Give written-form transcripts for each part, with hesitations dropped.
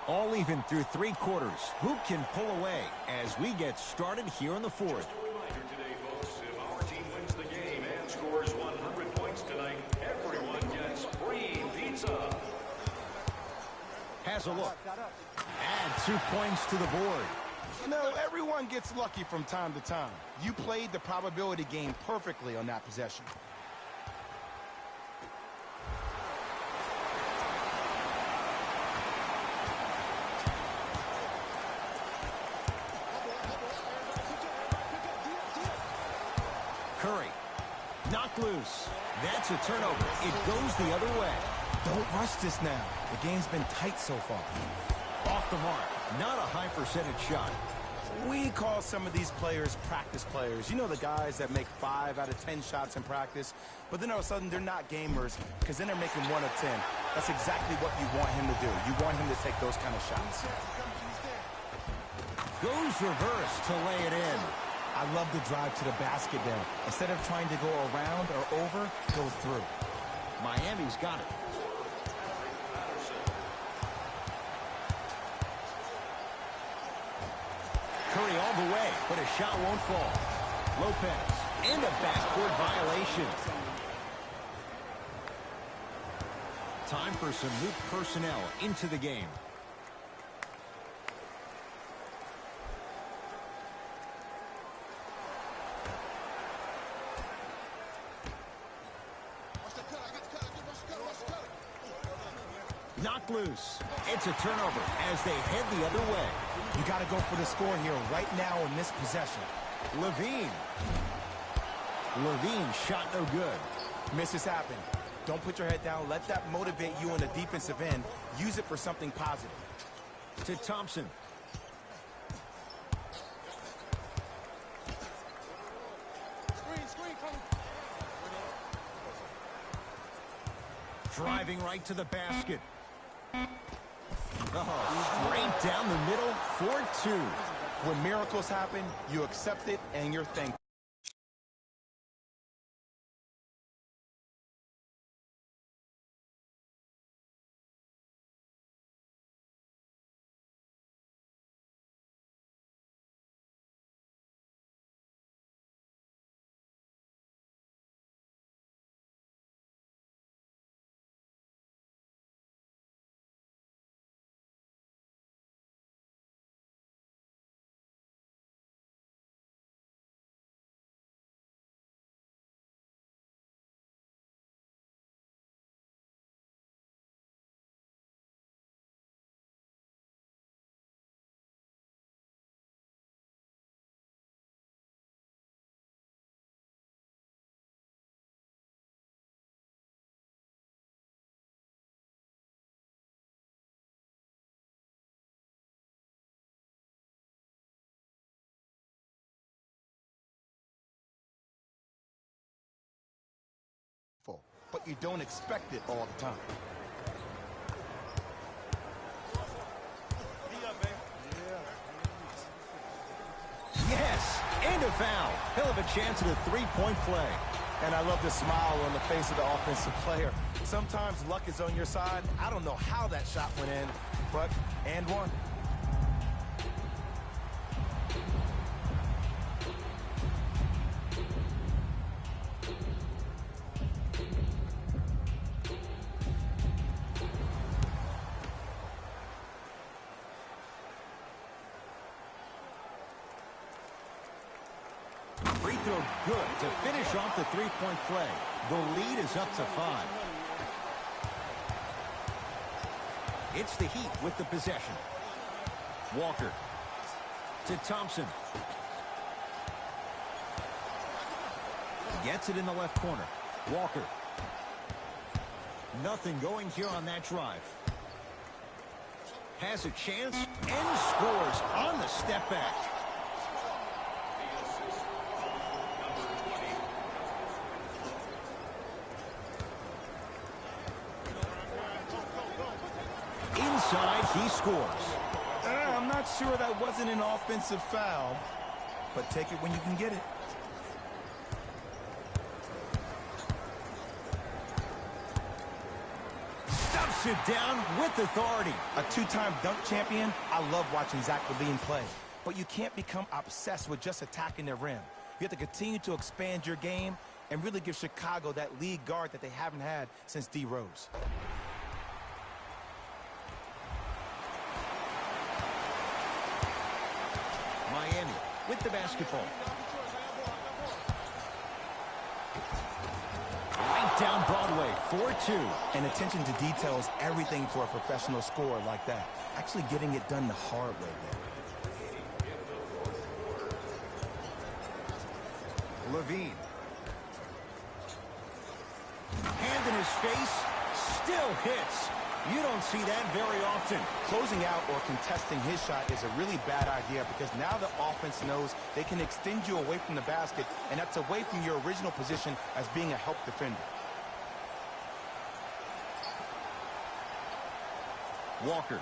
All even through 3 quarters. Who can pull away as we get started here in the 4th? Just a reminder today, folks, if our team wins the game and scores 100 points tonight, everyone gets free pizza. Has a look. Add 2 points to the board. You know, everyone gets lucky from time to time. You played the probability game perfectly on that possession. Curry, knocked loose. That's a turnover. It goes the other way. Don't rush this now. The game's been tight so far. Off the mark. Not a high percentage shot. We call some of these players practice players. You know, the guys that make 5 out of 10 shots in practice, but then all of a sudden they're not gamers because then they're making 1 of 10. That's exactly what you want him to do. You want him to take those kind of shots. Goes reverse to lay it in. I love the drive to the basket there. Instead of trying to go around or over, go through. Miami's got it. Curry all the way, but a shot won't fall. Lopez, and a backcourt violation. Time for some new personnel into the game. Knocked loose. It's a turnover as they head the other way. You got to go for the score here right now in this possession. Levine. Levine shot no good. Misses happen. Don't put your head down. Let that motivate you on the defensive end. Use it for something positive. To Thompson. Driving right to the basket. Oh, straight down the middle, 4-2. When miracles happen, you accept it and you're thankful. But you don't expect it all the time. Yes, and a foul. He'll have a chance at a 3-point play. And I love the smile on the face of the offensive player. Sometimes luck is on your side. I don't know how that shot went in, but and one. Free throw good to finish off the 3-point play. The lead is up to 5. It's the Heat with the possession. Walker to Thompson. Gets it in the left corner. Walker. Nothing going here on that drive. Has a chance and scores on the step back. Inside, he scores. I'm not sure that wasn't an offensive foul, but take it when you can get it. Stuffs it down with authority. A two-time dunk champion, I love watching Zach LaVine play. But you can't become obsessed with just attacking the rim. You have to continue to expand your game and really give Chicago that lead guard that they haven't had since D. Rose. Miami with the basketball. Right down Broadway, 4-2. And attention to detail is everything for a professional scorer like that. Actually getting it done the hard way there. LaVine. Hand in his face, still hits. You don't see that very often. Closing out or contesting his shot is a really bad idea because now the offense knows they can extend you away from the basket, and that's away from your original position as being a help defender. Walker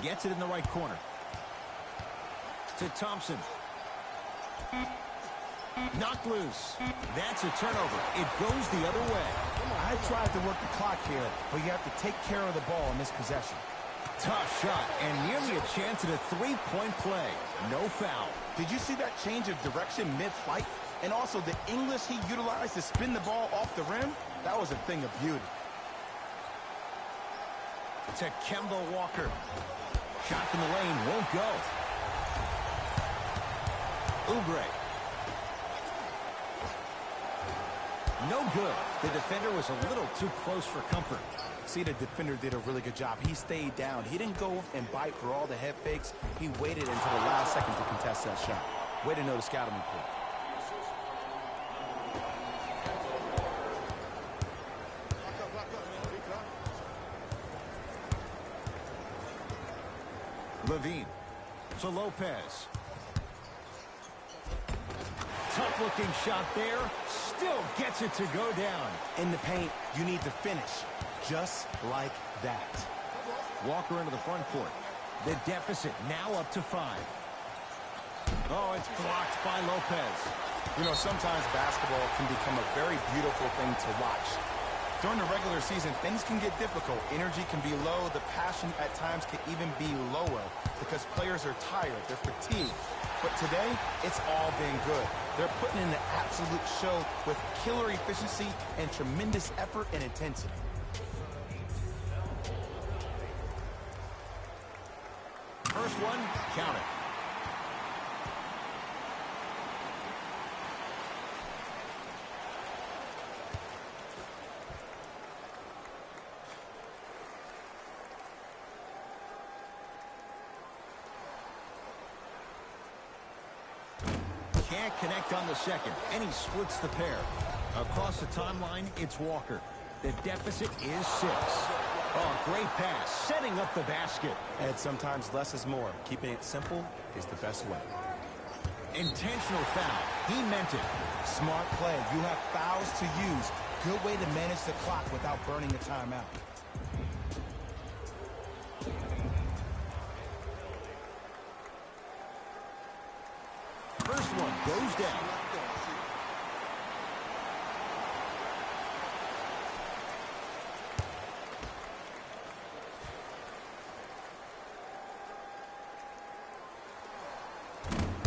gets it in the right corner. To Thompson. Knocked loose. That's a turnover. It goes the other way. I tried to work the clock here, but you have to take care of the ball in this possession. Tough shot and nearly a chance at a three-point play. No foul. Did you see that change of direction mid-flight? And also the English he utilized to spin the ball off the rim? That was a thing of beauty. To Kemba Walker. Shot from the lane won't go. Oubre. No good. The defender was a little too close for comfort. See, the defender did a really good job. He stayed down. He didn't go and bite for all the head fakes. He waited until the last second to contest that shot. Way to know the scouting report. LaVine to Lopez. Tough-looking shot there. Still gets it to go down. In the paint, you need to finish. Just like that. Walker into the front court. The deficit now up to 5. Oh, it's blocked by Lopez. You know, sometimes basketball can become a very beautiful thing to watch. During the regular season, things can get difficult. Energy can be low. The passion at times can even be lower because players are tired. They're fatigued. But today, it's all been good. They're putting in an absolute show with killer efficiency and tremendous effort and intensity. First one, count it. Can't connect on the second, and he splits the pair. Across the timeline, it's Walker. The deficit is 6. Oh, great pass, setting up the basket. And sometimes less is more. Keeping it simple is the best way. Intentional foul. He meant it. Smart play. You have fouls to use. Good way to manage the clock without burning a timeout. First one goes down.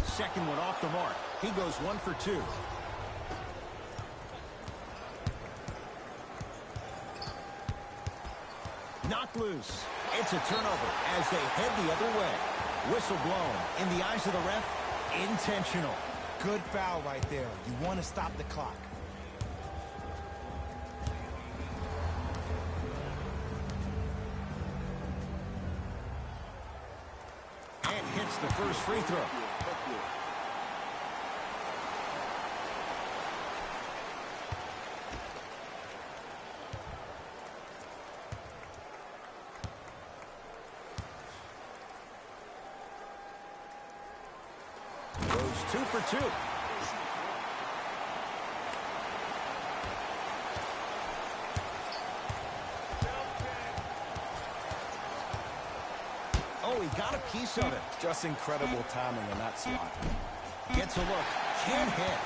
Second one off the mark. He goes 1 for 2. Knocked loose. It's a turnover as they head the other way. Whistle blown. In the eyes of the ref, intentional. Good foul right there. You want to stop the clock. And hits the first free throw. 2 for 2. Oh, he got a piece of it. Just incredible timing in that slot. Gets a look. Can't hit.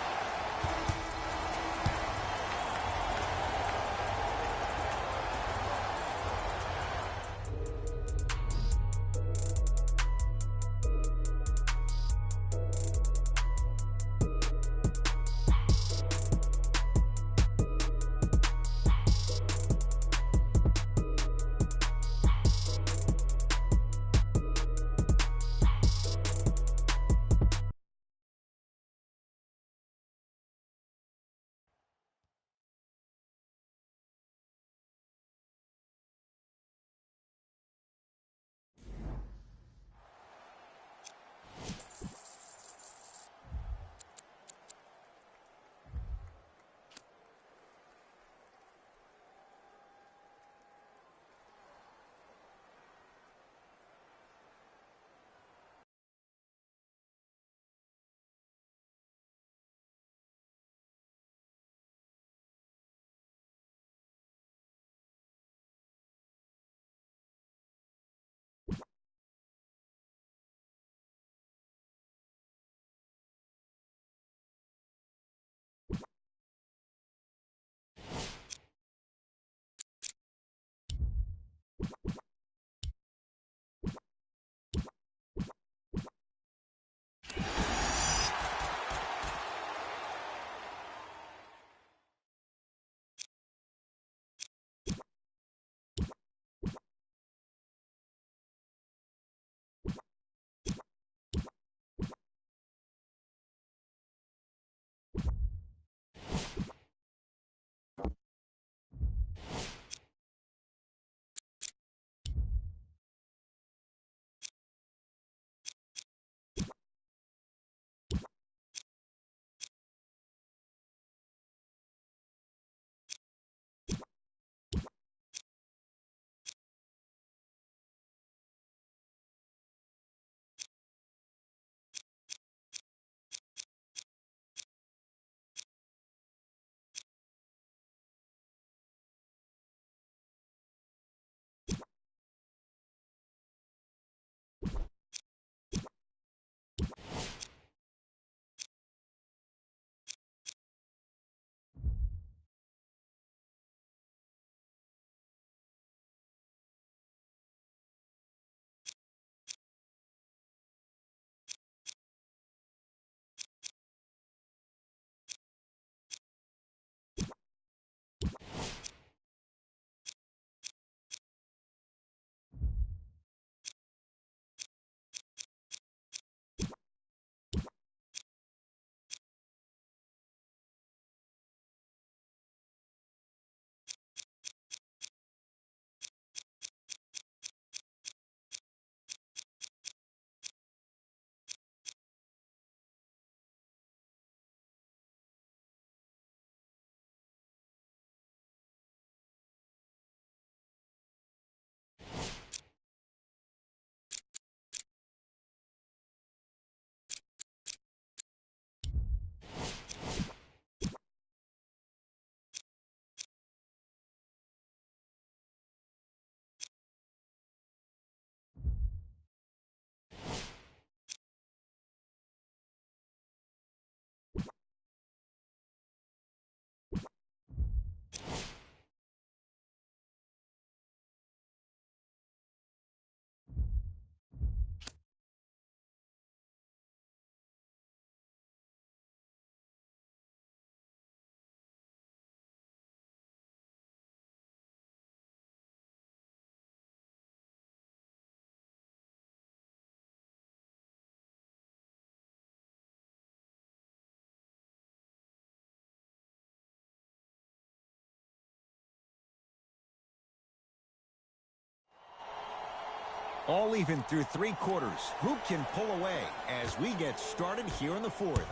All even through 3 quarters. Who can pull away as we get started here in the 4th?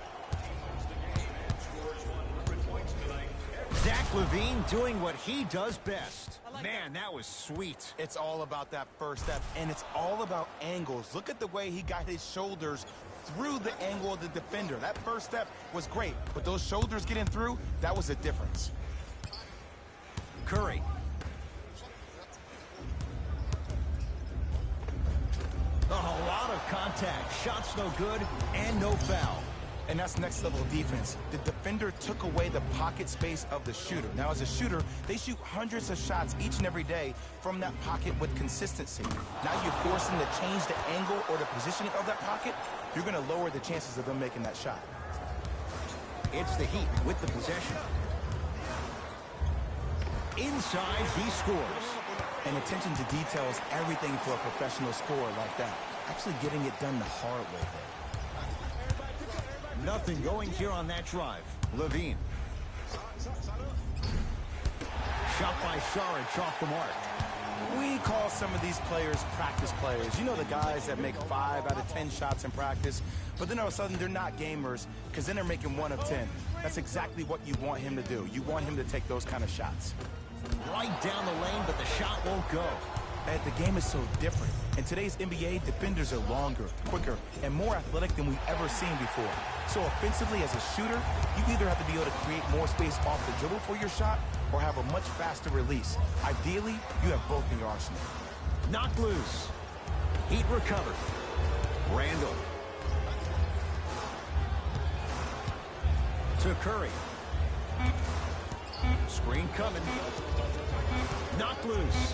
Zach LaVine doing what he does best. Man, that was sweet. It's all about that first step, and it's all about angles. Look at the way he got his shoulders through the angle of the defender. That first step was great, but those shoulders getting through, that was the difference. Curry. A lot of contact. Shots no good and no foul. And that's next level defense. The defender took away the pocket space of the shooter. Now, as a shooter, they shoot hundreds of shots each and every day from that pocket with consistency. Now you force them to change the angle or the positioning of that pocket, you're going to lower the chances of them making that shot. It's the Heat with the possession. Inside, he scores. And attention to detail is everything for a professional scorer like that. Actually getting it done the hard way there. Nothing going here on that drive. Levine. Shot by Saric off the mark. We call some of these players practice players. You know, the guys that make 5 out of 10 shots in practice, but then all of a sudden they're not gamers because then they're making 1 of 10. That's exactly what you want him to do. You want him to take those kind of shots. Right down the lane, but the shot won't go. And the game is so different. In today's NBA, defenders are longer, quicker, and more athletic than we've ever seen before. So offensively, as a shooter, you either have to be able to create more space off the dribble for your shot or have a much faster release. Ideally, you have both in your arsenal. Knocked loose. Heat recovered. Randall. To Curry. Screen coming. Knocked loose.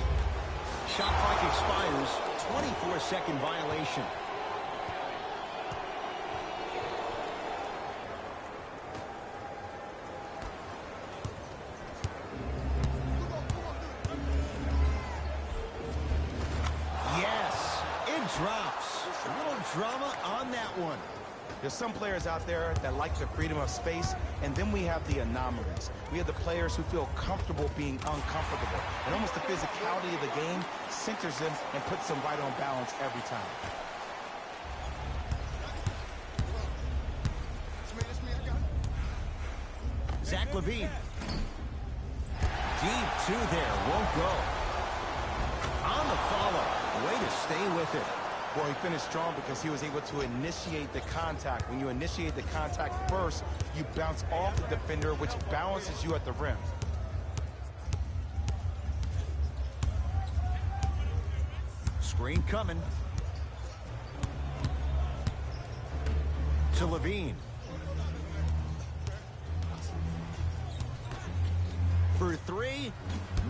Shot clock expires. 24-second violation. Yes, it drops. A little drama on that one. There's some players out there that like the freedom of space, and then we have the anomalies. We have the players who feel comfortable being uncomfortable. And almost the physicality of the game centers them and puts them right on balance every time. Zach LaVine. Deep two there, won't go. On the follow, way to stay with it. Well, he finished strong because he was able to initiate the contact. When you initiate the contact first, you bounce off the defender, which balances you at the rim. Screen coming. To LaVine. For 3,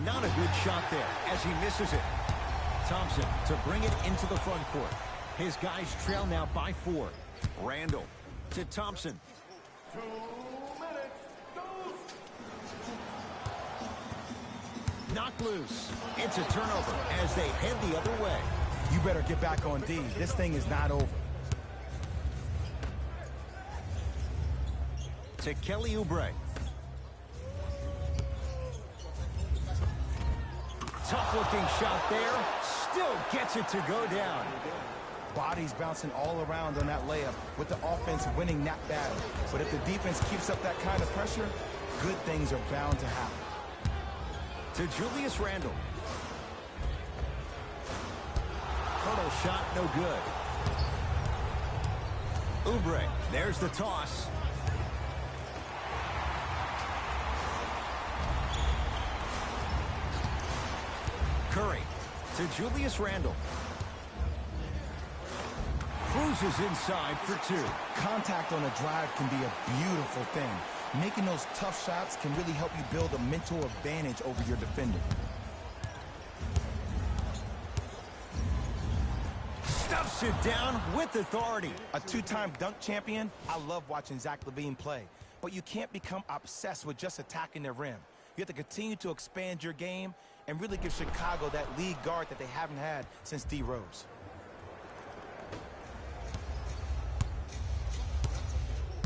not a good shot there as he misses it. Thompson to bring it into the front court. His guys trail now by 4. Randall to Thompson. 2 minutes. Knocked loose. It's a turnover as they head the other way. You better get back on D. This thing is not over. To Kelly Oubre. Tough-looking shot there. Still gets it to go down. Bodies bouncing all around on that layup with the offense winning that battle. But if the defense keeps up that kind of pressure, good things are bound to happen. To Julius Randle. Hurdle shot, no good. Oubre, there's the toss. Curry to Julius Randle. Cruises inside for 2. Contact on a drive can be a beautiful thing. Making those tough shots can really help you build a mental advantage over your defender. Stuffs it down with authority. A 2-time dunk champion, I love watching Zach LaVine play. But you can't become obsessed with just attacking the rim. You have to continue to expand your game and really give Chicago that lead guard that they haven't had since D. Rose.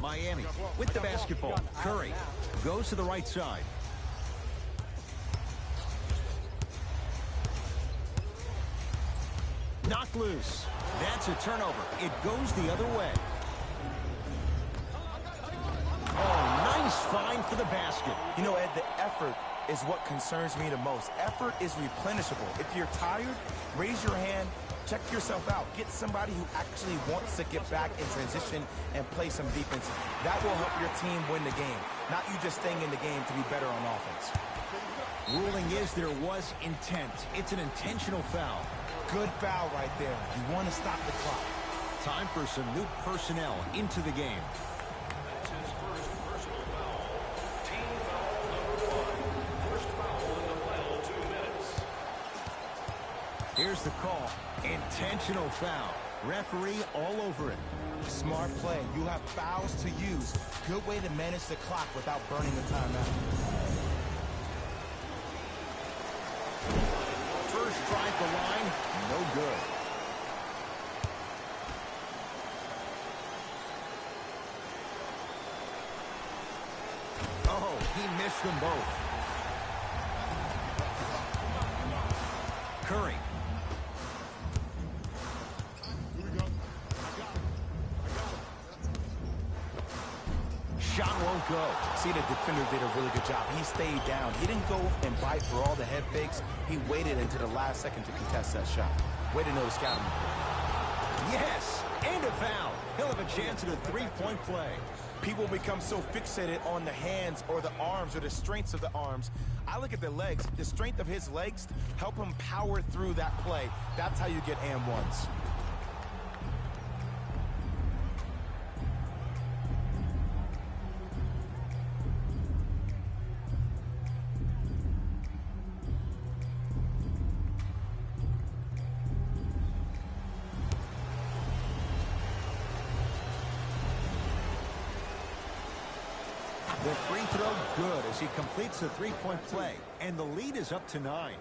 Miami with the basketball. Curry goes to the right side. Knocked loose. That's a turnover. It goes the other way. Oh, nice find for the basket. You know, Ed, the effort is what concerns me the most. Effort is replenishable. If you're tired, raise your hand, check yourself out. Get somebody who actually wants to get back in transition and play some defense. That will help your team win the game, not you just staying in the game to be better on offense. Ruling is there was intent. It's an intentional foul. Good foul right there. You want to stop the clock. Time for some new personnel into the game. That's his first personal foul. Team foul number 1. First foul in the final 2 minutes. Here's the call. Intentional foul. Referee all over it. Smart play. You have fouls to use. Good way to manage the clock without burning the timeout. First try at the line, no good. Oh, he missed them both. Curry. Shot won't go. See, the defender did a really good job. He stayed down. He didn't go and bite for all the head fakes. He waited until the last second to contest that shot. Way to know the scouting. Yes, and a foul. He'll have a chance at a three-point play. People become so fixated on the hands or the arms or the strengths of the arms. I look at the legs. The strength of his legs help him power through that play. That's how you get and ones. The free throw good as he completes the three-point play, and the lead is up to 9.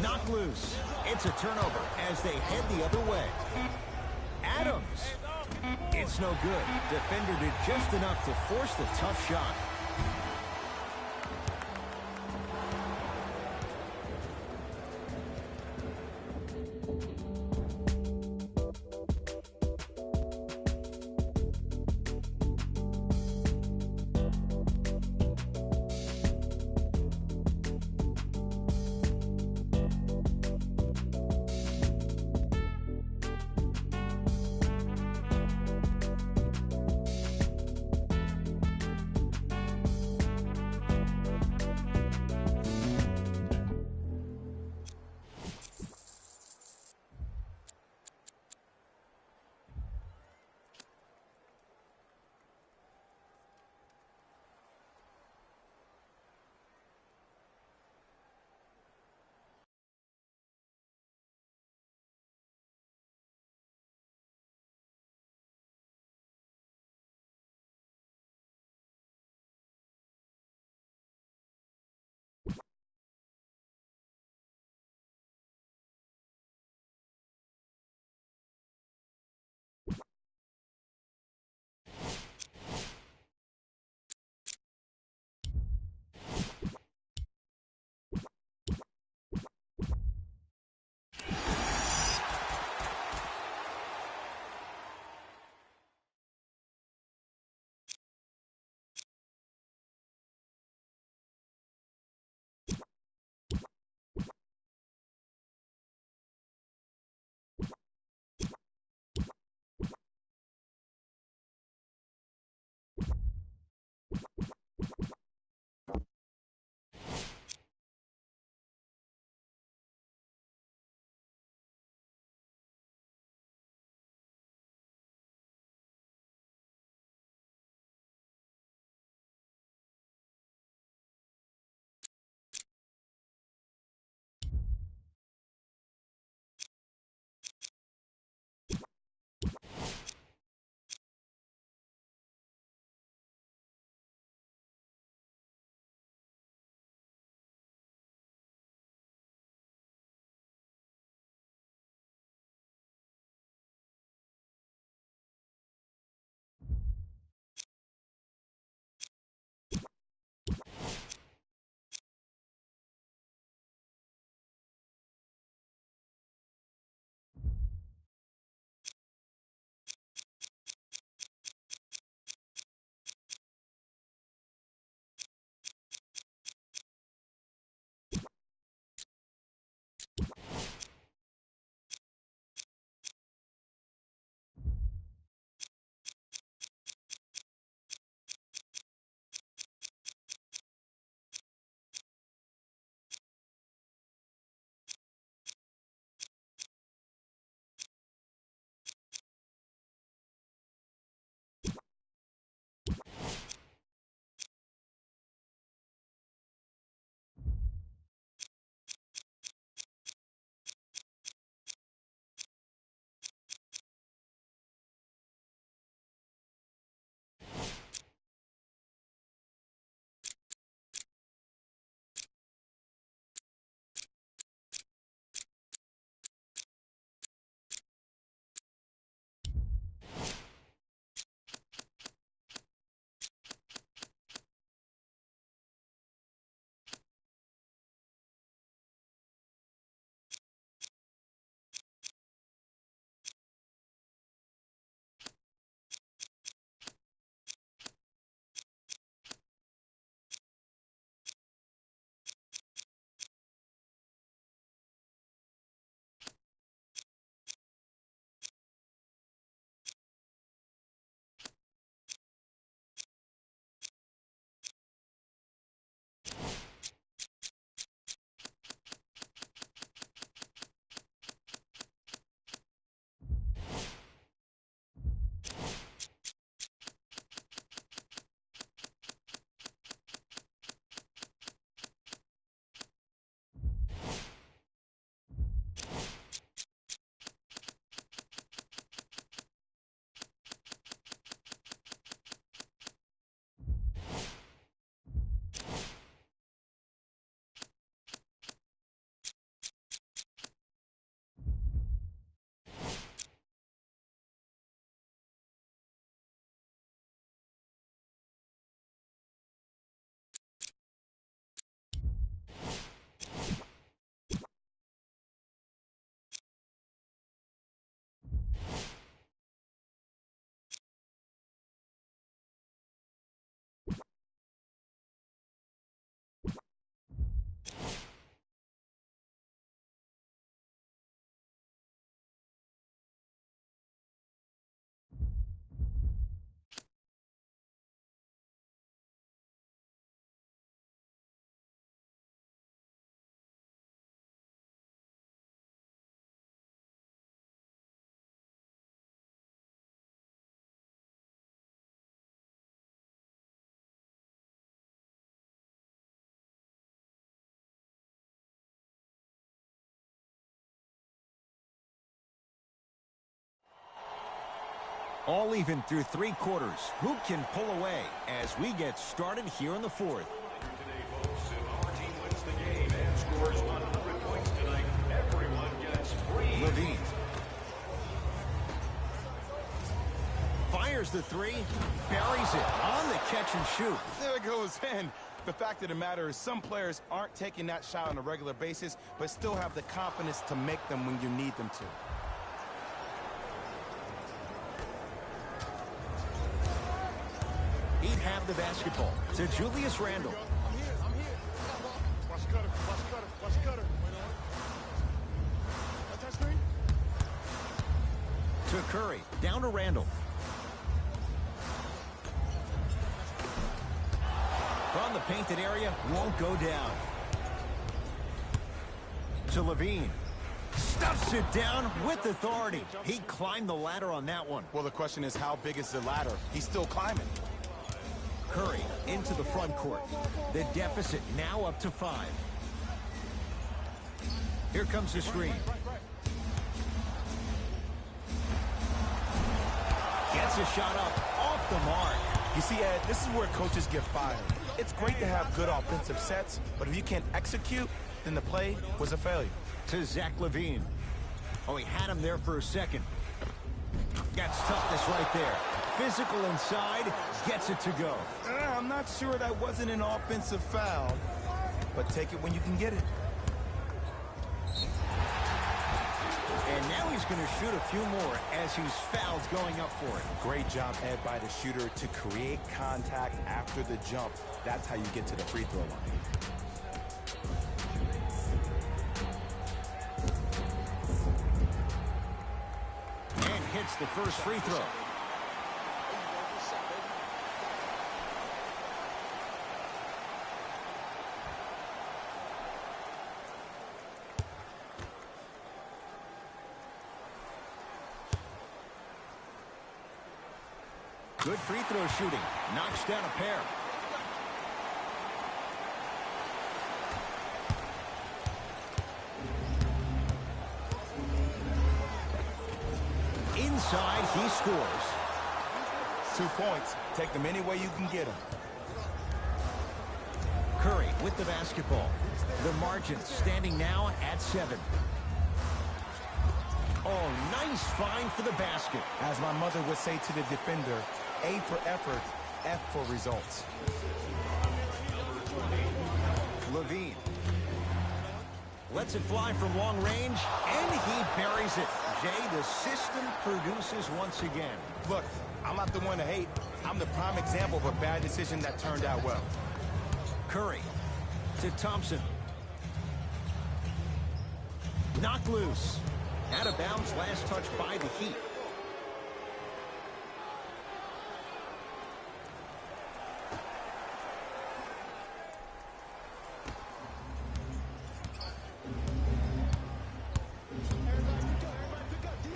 Knocked loose. It's a turnover as they head the other way. Adams. It's no good. Defender did just enough to force the tough shot. All even through 3 quarters. Who can pull away as we get started here in the 4th? Today, folks, if our team wins the game and scores 100 points tonight, everyone gets free. Levine fires the 3, buries it on the catch and shoot. There it goes in. The fact of the matter is some players aren't taking that shot on a regular basis, but still have the confidence to make them when you need them to. He'd have the basketball to Julius Randle. I'm here. Watch cutter. Watch that screen. To Curry, down to Randle. From the painted area, won't go down. To Levine. Stuffs it down with authority. He climbed the ladder on that one. Well, the question is, how big is the ladder? He's still climbing. Curry into the front court. The deficit now up to 5. Here comes the screen. Gets a shot up off the mark. You see, Ed, this is where coaches get fired. It's great to have good offensive sets, but if you can't execute, then the play was a failure. To Zach LaVine. Oh, he had him there for a second. Gets toughness right there. Physical inside, gets it to go. I'm not sure that wasn't an offensive foul, but take it when you can get it. And now he's going to shoot a few more as he's fouls going up for it. Great job, Ed, by the shooter to create contact after the jump. That's how you get to the free throw line. And hits the first free throw. Good free throw shooting. Knocks down a pair. Inside, he scores. 2 points. Take them any way you can get them. Curry with the basketball. The margin standing now at 7. Oh, nice find for the basket. As my mother would say to the defender, A for effort, F for results. Levine lets it fly from long range, and he buries it. Jay, the system produces once again. Look, I'm not the one to hate. I'm the prime example of a bad decision that turned out well. Curry to Thompson. Knocked loose. Out of bounds, last touch by the Heat.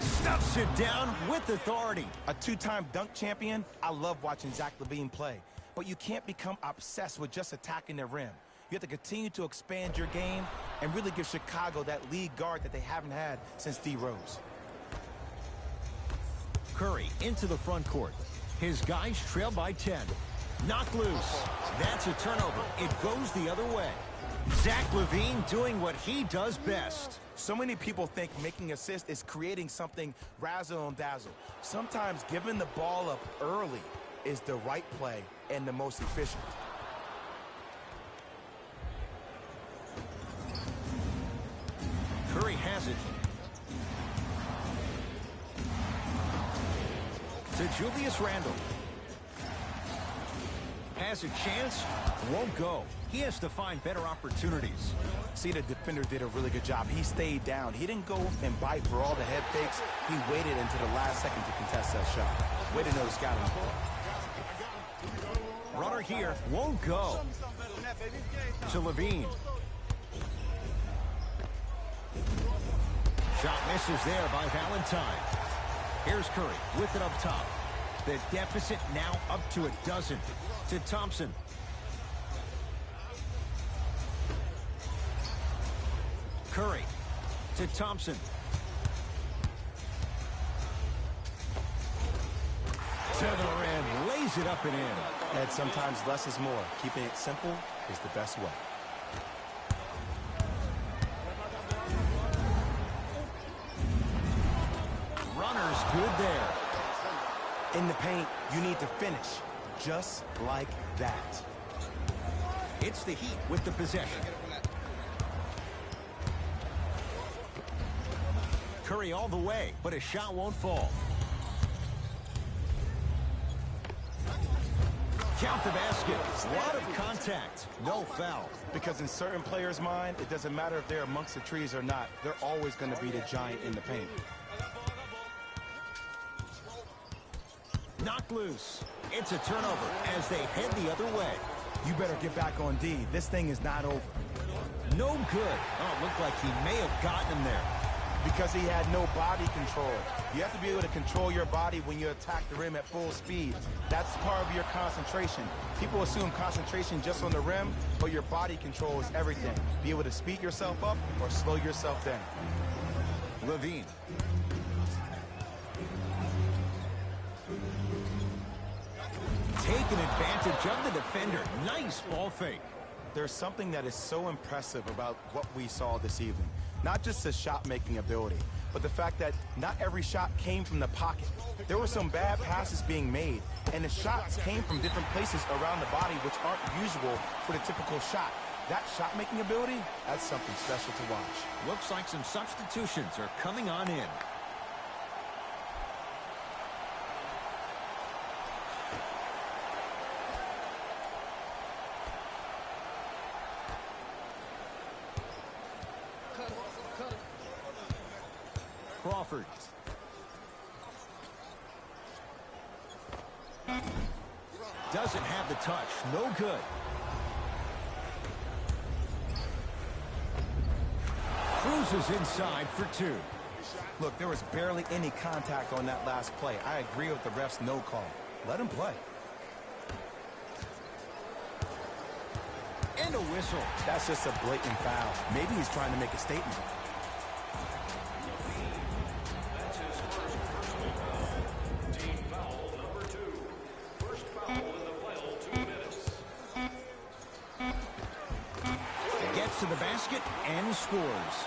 Stuffs it down with authority. A 2-time dunk champion, I love watching Zach LaVine play. But you can't become obsessed with just attacking the rim. You have to continue to expand your game and really give Chicago that lead guard that they haven't had since D. Rose. Curry into the front court. His guys trail by 10. Knocked loose. That's a turnover. It goes the other way. Zach LaVine doing what he does best. So many people think making assists is creating something razzle and dazzle. Sometimes giving the ball up early is the right play and the most efficient. Curry has it. To Julius Randle. Has a chance, won't go. He has to find better opportunities. See, the defender did a really good job. He stayed down. He didn't go and bite for all the head fakes. He waited until the last second to contest that shot. Way to know the scouting. Runner here, won't go. To Levine. Shot misses there by Valentine. Here's Curry with it up top. The deficit now up to a dozen. To Thompson. Curry to Thompson. To the rim, lays it up and in. And sometimes less is more. Keeping it simple is the best way. Runner's good there. In the paint, you need to finish just like that. It's the Heat with the possession. Curry all the way, but his shot won't fall. Count the basket. A lot of contact. No foul. Because in certain players' mind, it doesn't matter if they're amongst the trees or not. They're always going to be the giant in the paint. Knocked loose. It's a turnover as they head the other way. You better get back on D. This thing is not over. No good. Oh, it looked like he may have gotten him there. Because he had no body control. You have to be able to control your body when you attack the rim at full speed. That's part of your concentration. People assume concentration just on the rim, but your body control is everything. Be able to speed yourself up or slow yourself down. Levine. Taking advantage of the defender. Nice ball fake. There's something that is so impressive about what we saw this evening. Not just the shot-making ability, but the fact that not every shot came from the pocket. There were some bad passes being made, and the shots came from different places around the body, which aren't usual for the typical shot. That shot-making ability, that's something special to watch. Looks like some substitutions are coming on in. Crawford. Doesn't have the touch. No good. Cruises inside for two. Look, there was barely any contact on that last play. I agree with the ref's no call. Let him play. And a whistle. That's just a blatant foul. Maybe he's trying to make a statement. That's his first personal foul. Team foul number 2. First foul in the final 2 minutes. Gets to the basket and scores.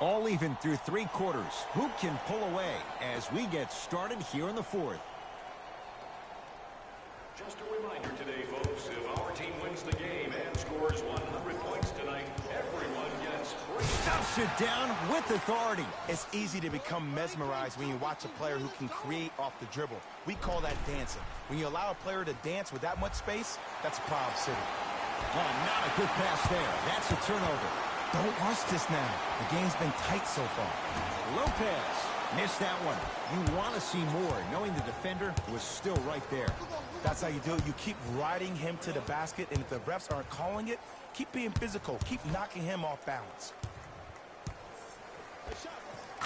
All even through 3 quarters. Who can pull away as we get started here in the 4th? Just a reminder today, folks, if our team wins the game and scores 100 points tonight, everyone gets free. Stuffs it down with authority. It's easy to become mesmerized when you watch a player who can create off the dribble. We call that dancing. When you allow a player to dance with that much space, that's a problem city. Oh, not a good pass there. That's a turnover. Don't rush this now. The game's been tight so far. Lopez missed that one. You want to see more, knowing the defender was still right there. That's how you do it. You keep riding him to the basket, and if the refs aren't calling it, keep being physical. Keep knocking him off balance.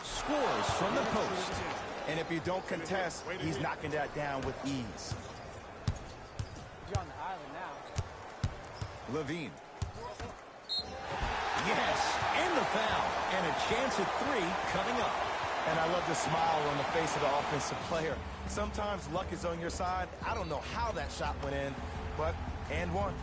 Scores from the post. And if you don't contest, he's knocking that down with ease. You're on the island now. Levine. Yes, and the foul. And a chance at 3 coming up. And I love the smile on the face of the offensive player. Sometimes luck is on your side. I don't know how that shot went in, but and one.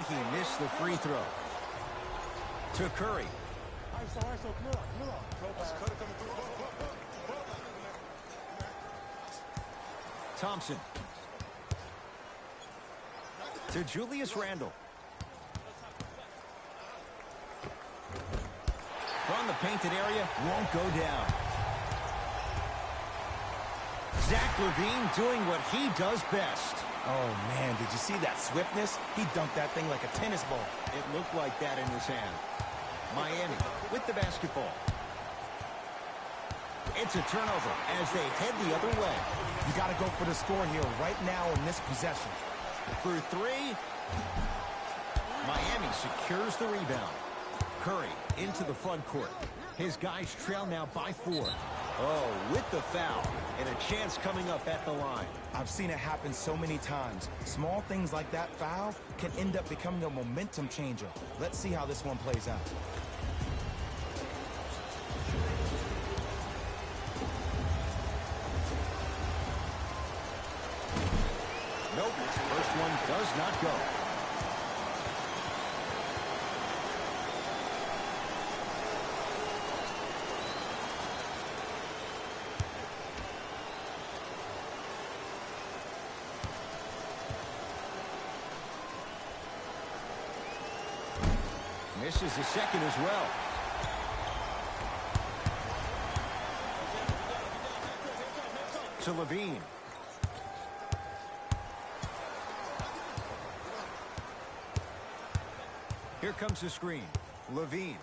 He missed the free throw. To Curry. Thompson. To Julius Randle. From the painted area, won't go down. Zach LaVine doing what he does best. Oh, man, did you see that swiftness? He dunked that thing like a tennis ball. It looked like that in his hand. Miami with the basketball. It's a turnover as they head the other way. You got to go for the score here right now in this possession. For 3. Miami secures the rebound. Curry into the front court. His guys trail now by 4. Oh, with the foul. And a chance coming up at the line. I've seen it happen so many times. Small things like that foul can end up becoming a momentum changer. Let's see how this one plays out. one does not go. Misses the second as well. To Levine. Here comes the screen. Levine.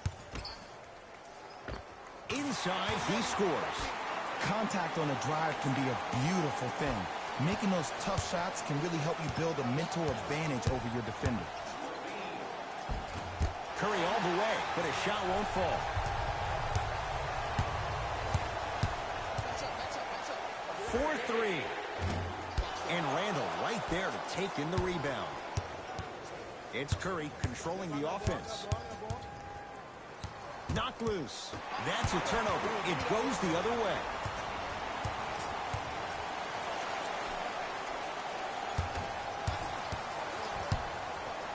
Inside, he scores. Contact on a drive can be a beautiful thing. Making those tough shots can really help you build a mental advantage over your defender. Curry all the way, but a shot won't fall. 4-3. And Randall right there to take in the rebound. It's Curry controlling the offense. Knocked loose. That's a turnover. It goes the other way.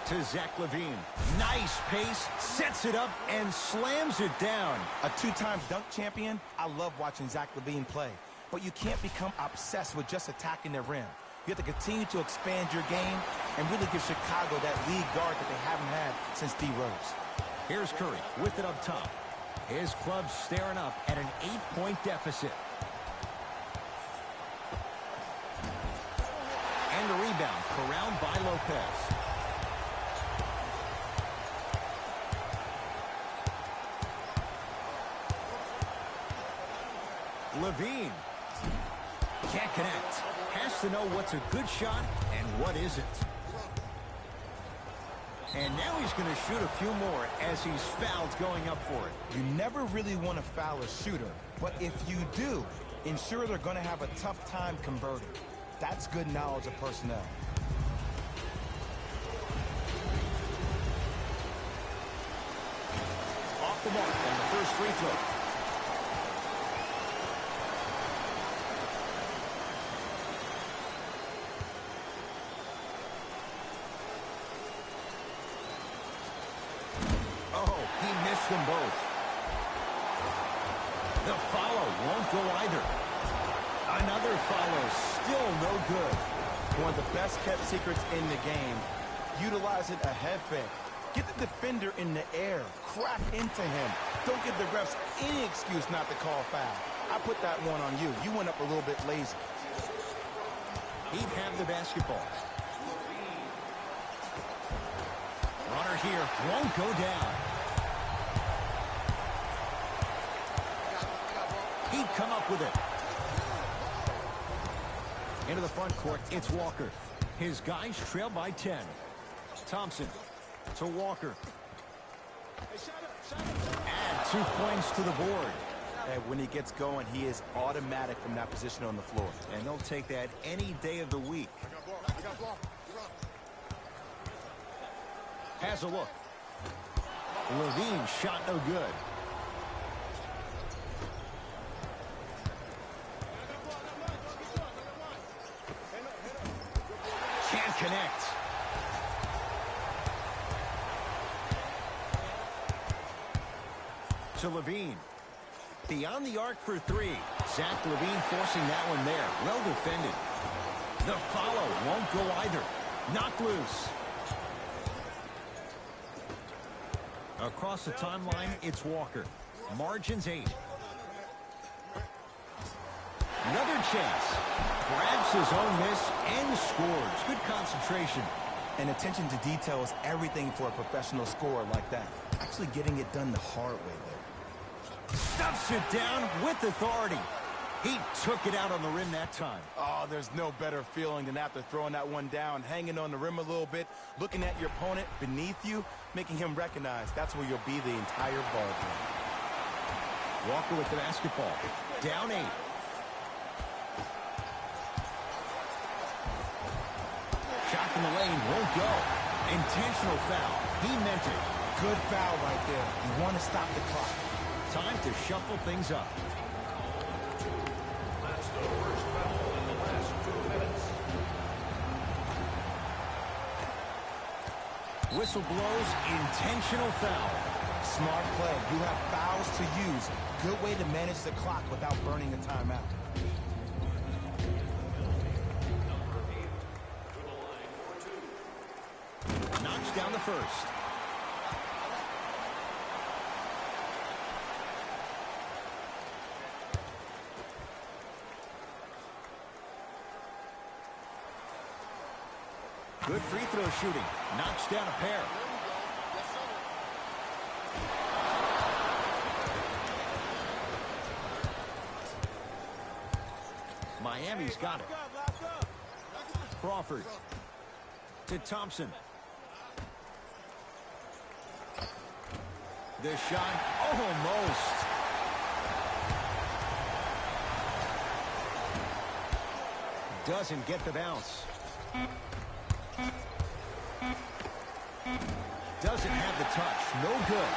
To Zach Levine. Nice pace, sets it up, and slams it down. A two-time dunk champion, I love watching Zach Levine play. But you can't become obsessed with just attacking the rim. You have to continue to expand your game and really give Chicago that lead guard that they haven't had since D. Rose. Here's Curry with it up top. His club's staring up at an 8-point deficit. And the rebound corralled by Lopez. Levine. Can't connect. Has to know what's a good shot and what isn't. And now he's going to shoot a few more as he's fouled going up for it. You never really want to foul a shooter, but if you do, ensure they're going to have a tough time converting. That's good knowledge of personnel. Off the mark on the first free throw. Them both. The follow won't go either. Another follow, still no good. One of the best kept secrets in the game. Utilizing a head fake. Get the defender in the air. Crack into him. Don't give the refs any excuse not to call foul. I put that one on you. You went up a little bit lazy. He'd have the basketball. Runner here won't go down. He'd come up with it. Into the front court, it's Walker. His guys trail by 10. Thompson to Walker. Add 2 points to the board. And when he gets going, he is automatic from that position on the floor. And they'll take that any day of the week. Has a look. Levine shot no good. Can't connect. To Levine. Beyond the arc for 3. Zach Levine forcing that one there. Well defended. The follow won't go either. Knocked loose. Across the timeline, it's Walker. Margins 8. Another chance. Grabs his own miss and scores. Good concentration. And attention to detail is everything for a professional scorer like that. Actually getting it done the hard way there. Stuffs it down with authority. He took it out on the rim that time. Oh, there's no better feeling than after throwing that one down, hanging on the rim a little bit, looking at your opponent beneath you, making him recognize that's where you'll be the entire ball game. Walker with the basketball. Down 8. Shot from the lane won't go. Intentional foul. He meant it. Good foul right there. You want to stop the clock. Time to shuffle things up. That's the first foul in the last 2 minutes. Whistle blows, intentional foul. Smart play. You have fouls to use. Good way to manage the clock without burning a timeout. Knocks down the first. Good free throw shooting. Knocks down a pair. Miami's got it. Crawford to Thompson. The shot almost. Doesn't get the bounce. Doesn't have the touch. No good.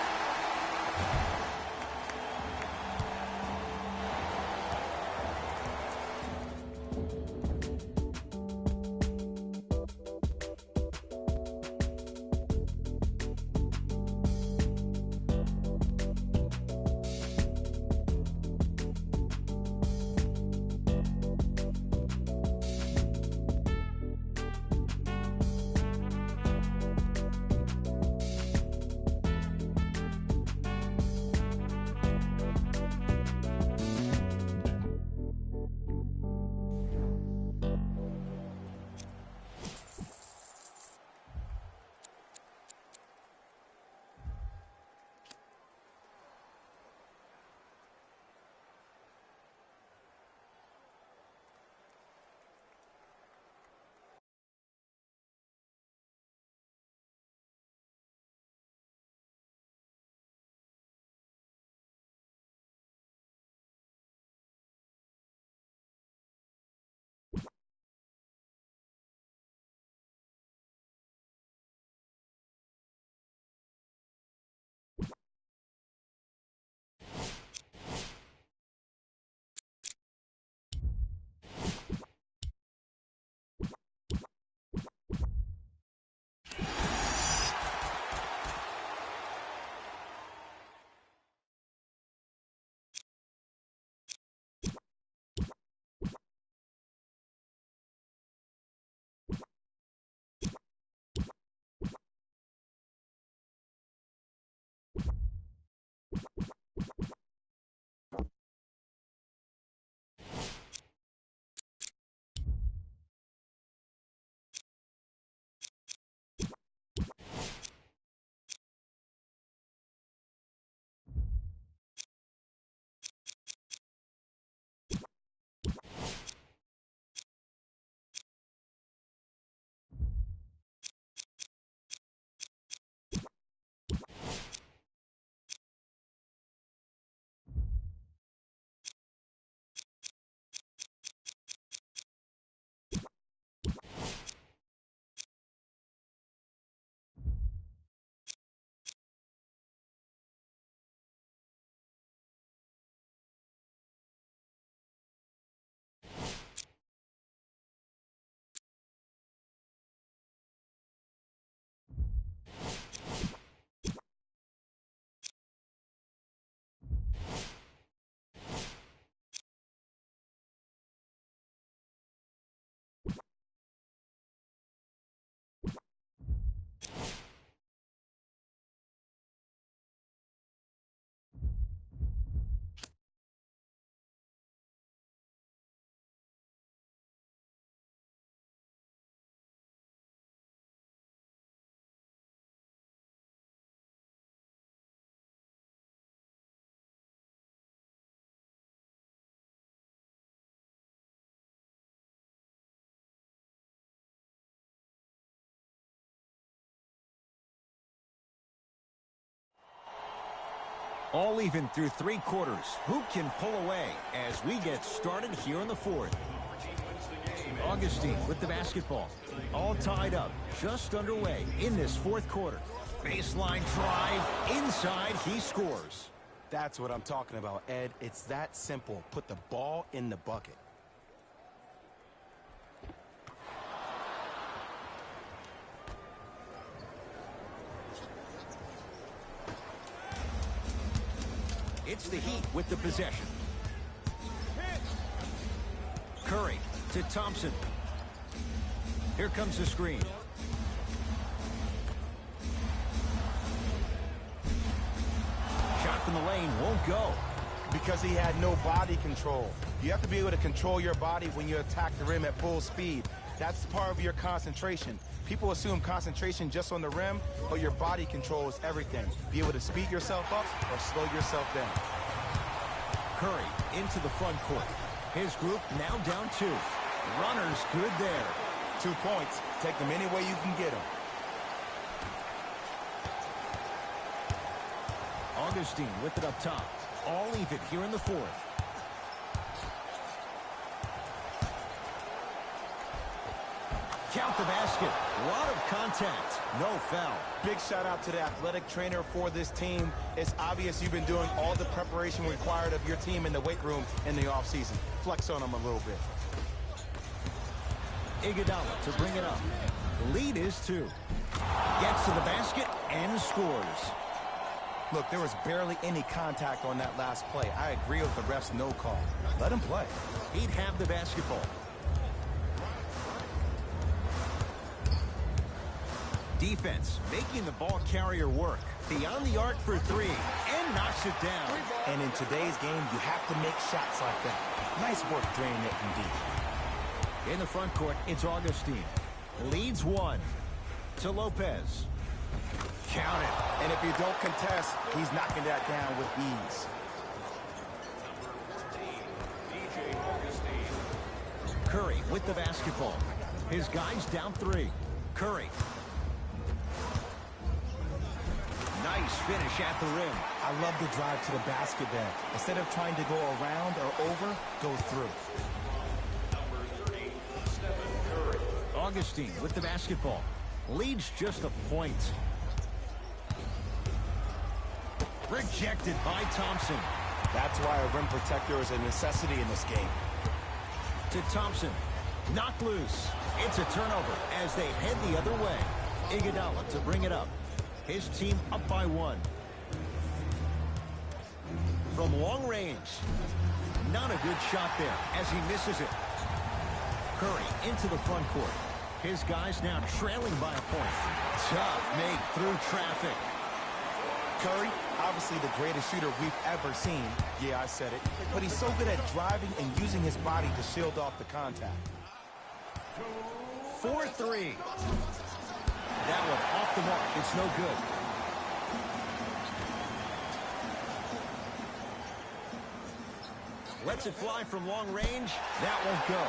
All even through three quarters. Who can pull away as we get started here in the fourth? Augustine with the basketball. All tied up, just underway in this fourth quarter. Baseline drive, inside, he scores. That's what I'm talking about, Ed. It's that simple. Put the ball in the bucket. It's the Heat with the possession. Curry to Thompson. Here comes the screen. Shot from the lane won't go. Because he had no body control. You have to be able to control your body when you attack the rim at full speed. That's part of your concentration. People assume concentration just on the rim, but your body control is everything. Be able to speed yourself up or slow yourself down. Curry into the front court. His group now down 2. Runners good there. 2 points. Take them any way you can get them. Augustine with it up top. All even here in the 4th. Count the basket. A lot of contact. No foul. Big shout out to the athletic trainer for this team. It's obvious you've been doing all the preparation required of your team in the weight room in the offseason. Flex on them a little bit. Iguodala to bring it up. The lead is 2. Gets to the basket and scores. Look, there was barely any contact on that last play. I agree with the ref's no call. Let him play. He'd have the basketball. Defense making the ball carrier work. Beyond the arc for 3 and knocks it down. And in today's game, you have to make shots like that. Nice work draining it from deep. In the front court, it's Augustine. Leads 1 to Lopez. Count it. And if you don't contest, he's knocking that down with ease. DJ Augustine. Curry with the basketball. His guys down 3. Curry. Nice finish at the rim. I love the drive to the basket there. Instead of trying to go around or over, go through. Number 30, Stephen Curry. Augustine with the basketball. Leads just a point. Rejected by Thompson. That's why a rim protector is a necessity in this game. To Thompson. Knocked loose. It's a turnover as they head the other way. Iguodala to bring it up. His team up by 1. From long range. Not a good shot there as he misses it. Curry into the front court. His guys now trailing by a point. Tough make through traffic. Curry, obviously the greatest shooter we've ever seen. Yeah, I said it. But he's so good at driving and using his body to shield off the contact. 4-3. That one off the mark. It's no good. Lets it fly from long range. That won't go.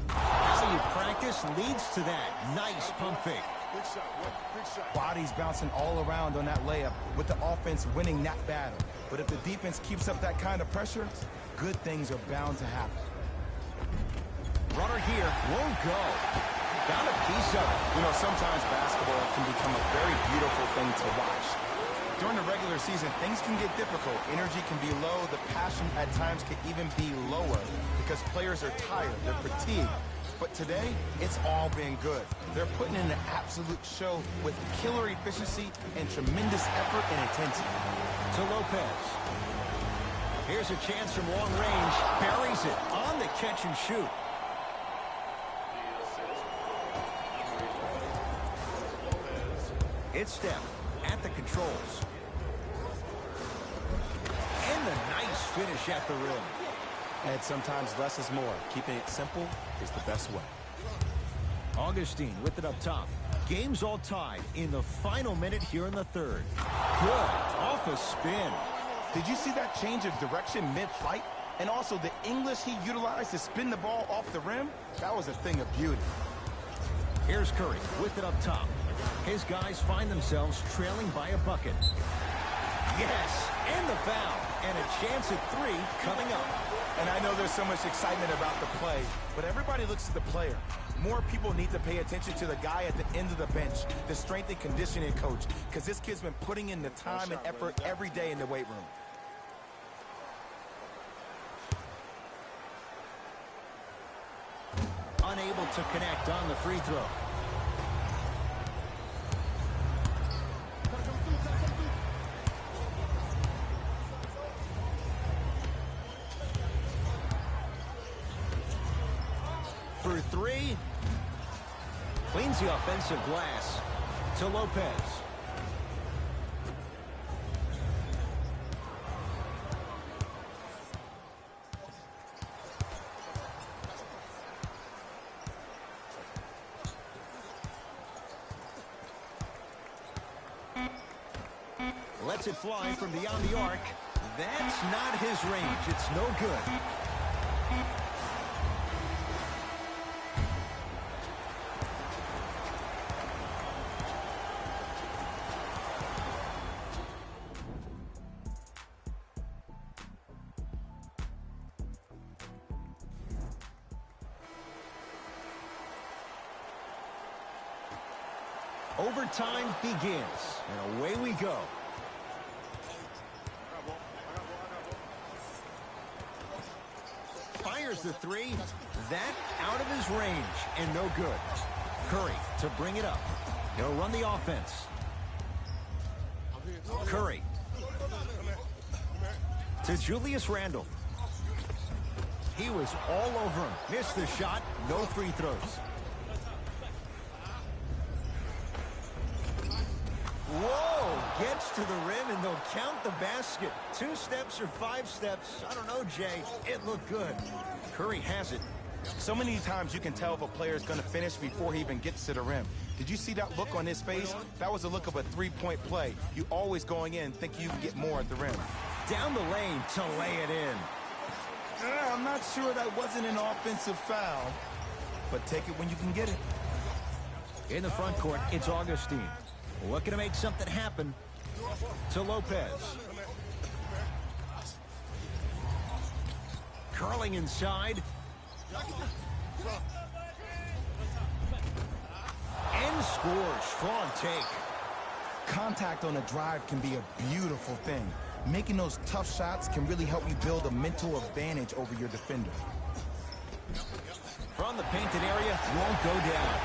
How you practice leads to that. Nice pump fake. Big shot, boy. Big shot. Bodies bouncing all around on that layup with the offense winning that battle. But if the defense keeps up that kind of pressure, good things are bound to happen. Runner here won't go. Got a piece of it. You know, sometimes basketball can become a very beautiful thing to watch. During the regular season, things can get difficult. Energy can be low. The passion at times can even be lower because players are tired. They're fatigued. But today, it's all been good. They're putting in an absolute show with killer efficiency and tremendous effort and intensity. To Lopez. Here's a chance from long range. Buries it on the catch and shoot. It's Steph at the controls. And the nice finish at the rim. And sometimes less is more. Keeping it simple is the best way. Augustine with it up top. Game's all tied in the final minute here in the 3rd. Good. Off a spin. Did you see that change of direction mid-flight? And also the English he utilized to spin the ball off the rim? That was a thing of beauty. Here's Curry with it up top. His guys find themselves trailing by a bucket. Yes, and the foul. And a chance at 3 coming up. And I know there's so much excitement about the play, but everybody looks at the player. More people need to pay attention to the guy at the end of the bench, the strength and conditioning coach, because this kid's been putting in the time and effort every day in the weight room. unable to connect on the free throw. For three. Cleans the offensive glass to Lopez. Lets it fly from beyond the arc. That's not his range. It's no good. Overtime begins, and away we go. Fires the three. That out of his range, and no good. Curry to bring it up. He'll run the offense. Curry to Julius Randle. He was all over him. Missed the shot. No free throws. Whoa, gets to the rim and they'll count the basket. 2 steps or 5 steps. I don't know, Jay. It looked good. Curry has it. So many times you can tell if a player is going to finish before he even gets to the rim. Did you see that look on his face? That was the look of a three-point play. You always going in thinking you can get more at the rim. Down the lane to lay it in. I'm not sure that wasn't an offensive foul, but take it when you can get it. In the front court, it's Augustine. Looking to make something happen to Lopez. Curling inside. And scores. Strong take. Contact on a drive can be a beautiful thing. Making those tough shots can really help you build a mental advantage over your defender. From the painted area, won't go down.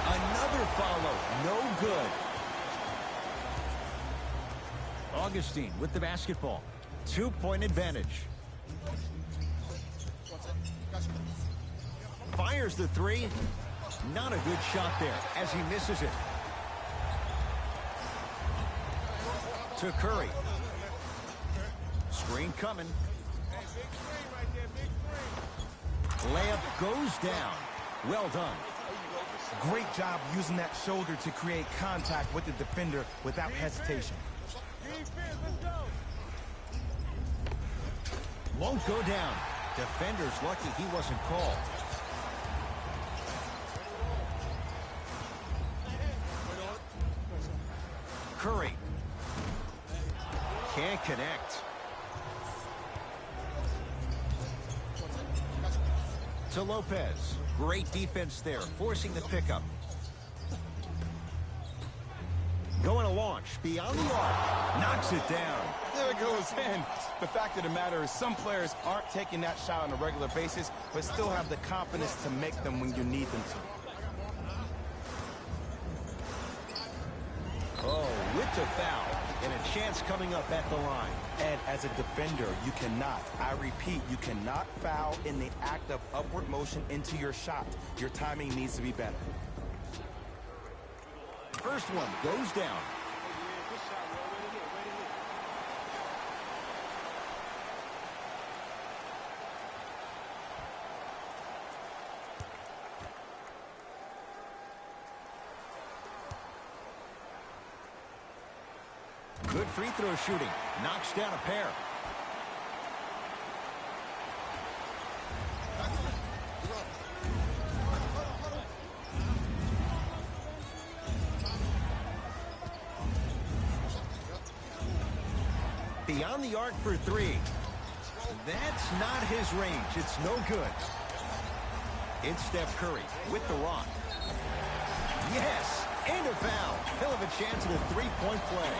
Another follow. No good. Augustine with the basketball. 2-point advantage. Fires the three. Not a good shot there as he misses it. To Curry. Screen coming. Layup goes down. Well done. Great job using that shoulder to create contact with the defender without hesitation. Won't go down. Defender's lucky he wasn't called. Curry. Can't connect. To Lopez. Great defense there, forcing the pickup. Going to launch beyond the arc. Knocks it down. There it goes in. The fact of the matter is some players aren't taking that shot on a regular basis, but still have the confidence to make them when you need them to. Oh, with the foul. And a chance coming up at the line. And as a defender, you cannot, I repeat, you cannot foul in the act of upward motion into your shot. Your timing needs to be better. First one goes down. Good free throw shooting. Knocks down a pair. Beyond the arc for three. That's not his range. It's no good. It's Steph Curry with the rock. Yes, and a foul. He'll have a chance at a three-point play.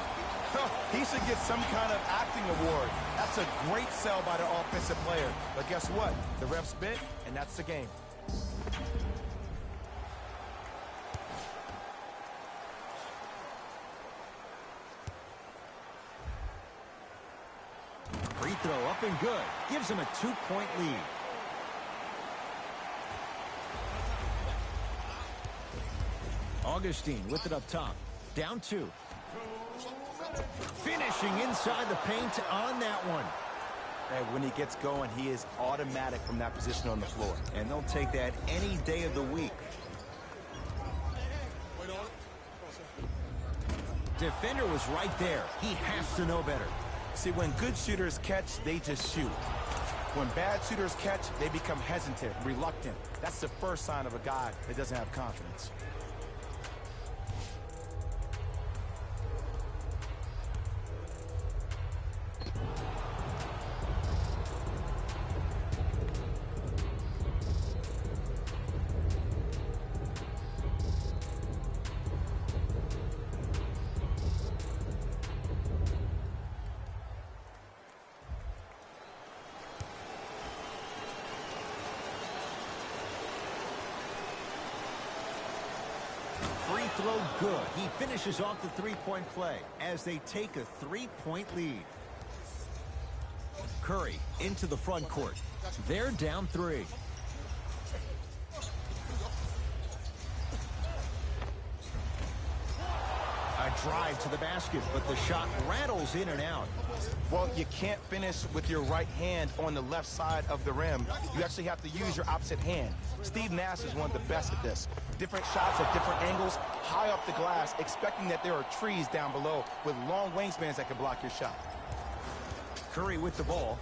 He should get some kind of acting award. That's a great sell by the offensive player. But guess what? The refs bit, and that's the game. free throw up and good. Gives him a 2-point lead. Augustine with it up top. Down 2. Finishing inside the paint on that one. And when he gets going, he is automatic from that position on the floor. And they'll take that any day of the week. Defender was right there. He has to know better. See, when good shooters catch, they just shoot. When bad shooters catch, they become hesitant, reluctant. That's the first sign of a guy that doesn't have confidence. Free throw good. He finishes off the three-point play as they take a 3-point lead. Curry into the front court. They're down 3. A drive to the basket, but the shot rattles in and out. Well, you can't finish with your right hand on the left side of the rim. You actually have to use your opposite hand. Steve Nash is one of the best at this. Different shots at different angles, high up the glass, expecting that there are trees down below with long wingspans that can block your shot. Curry with the ball.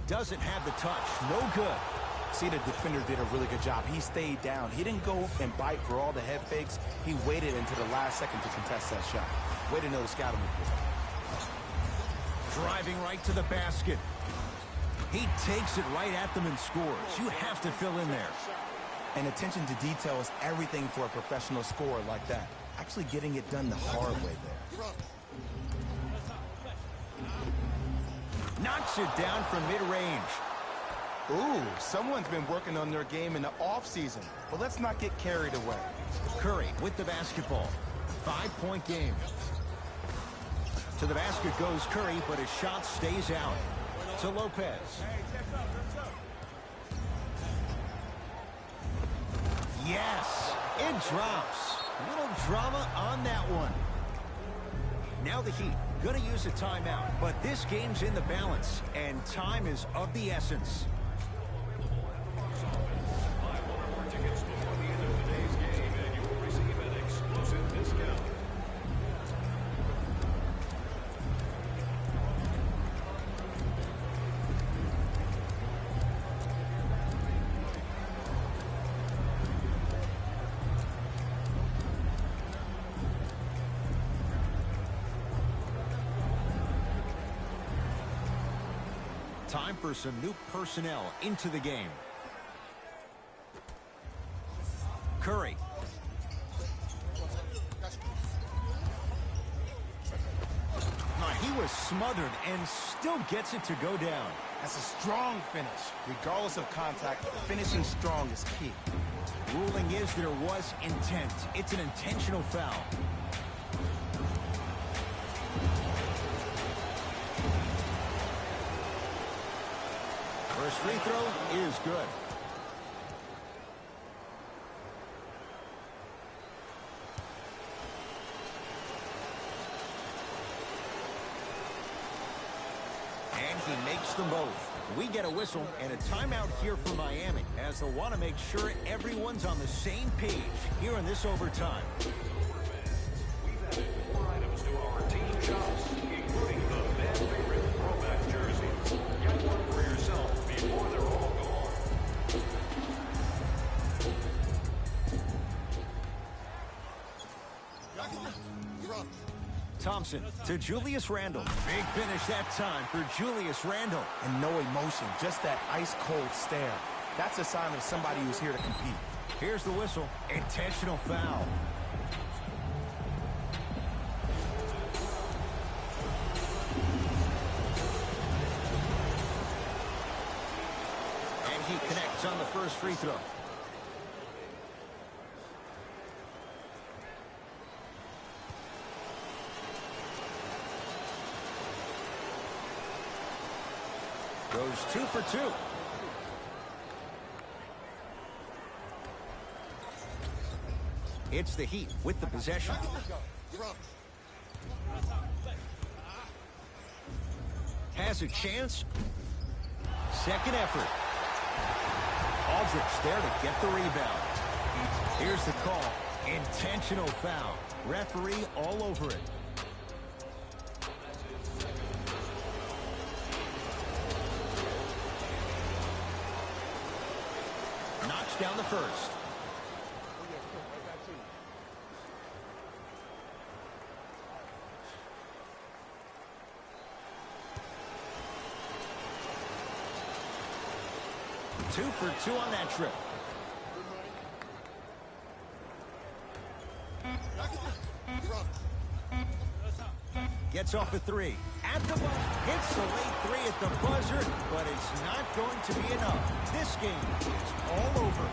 Doesn't have the touch. No good. See, the defender did a really good job. He stayed down. He didn't go and bite for all the head fakes. He waited until the last second to contest that shot. Way to know the scouting report. Driving right to the basket. He takes it right at them and scores. You have to fill in there. And attention to detail is everything for a professional scorer like that. Actually getting it done the hard way there. Knocks it down from mid-range. Ooh, someone's been working on their game in the offseason. But let's not get carried away. Curry with the basketball. 5-point game. To the basket goes Curry, but his shot stays out. To Lopez. Yes, it drops. A little drama on that one. Now the Heat gonna use a timeout, but this game's in the balance, and time is of the essence. Buy one or more tickets before the end of today's game, and you'll receive an exclusive discount. Time for some new personnel into the game. Curry. He was smothered and still gets it to go down. That's a strong finish. Regardless of contact, finishing strong is key. Ruling is there was intent. It's an intentional foul. First free throw is good. And he makes them both. We get a whistle and a timeout here for Miami as they'll want to make sure everyone's on the same page here in this overtime. We've added 4 items to our team shops, including the fan favorite throwback jerseys. Get one for yourself before they're all gone. Thompson to Julius Randle. Big finish that time for Julius Randle. And no emotion, just that ice-cold stare. That's a sign of somebody who's here to compete. Here's the whistle. Intentional foul. And he connects on the first free throw. Goes 2 for 2. It's the Heat with the possession. Has a chance. Second effort. Aldridge there to get the rebound. Here's the call. Intentional foul. Referee all over it. Knocks down the first. Two for 2 on that trip. Gets off a 3. At the buzzer. Hits the late 3 at the buzzer, but it's not going to be enough. This game is all over.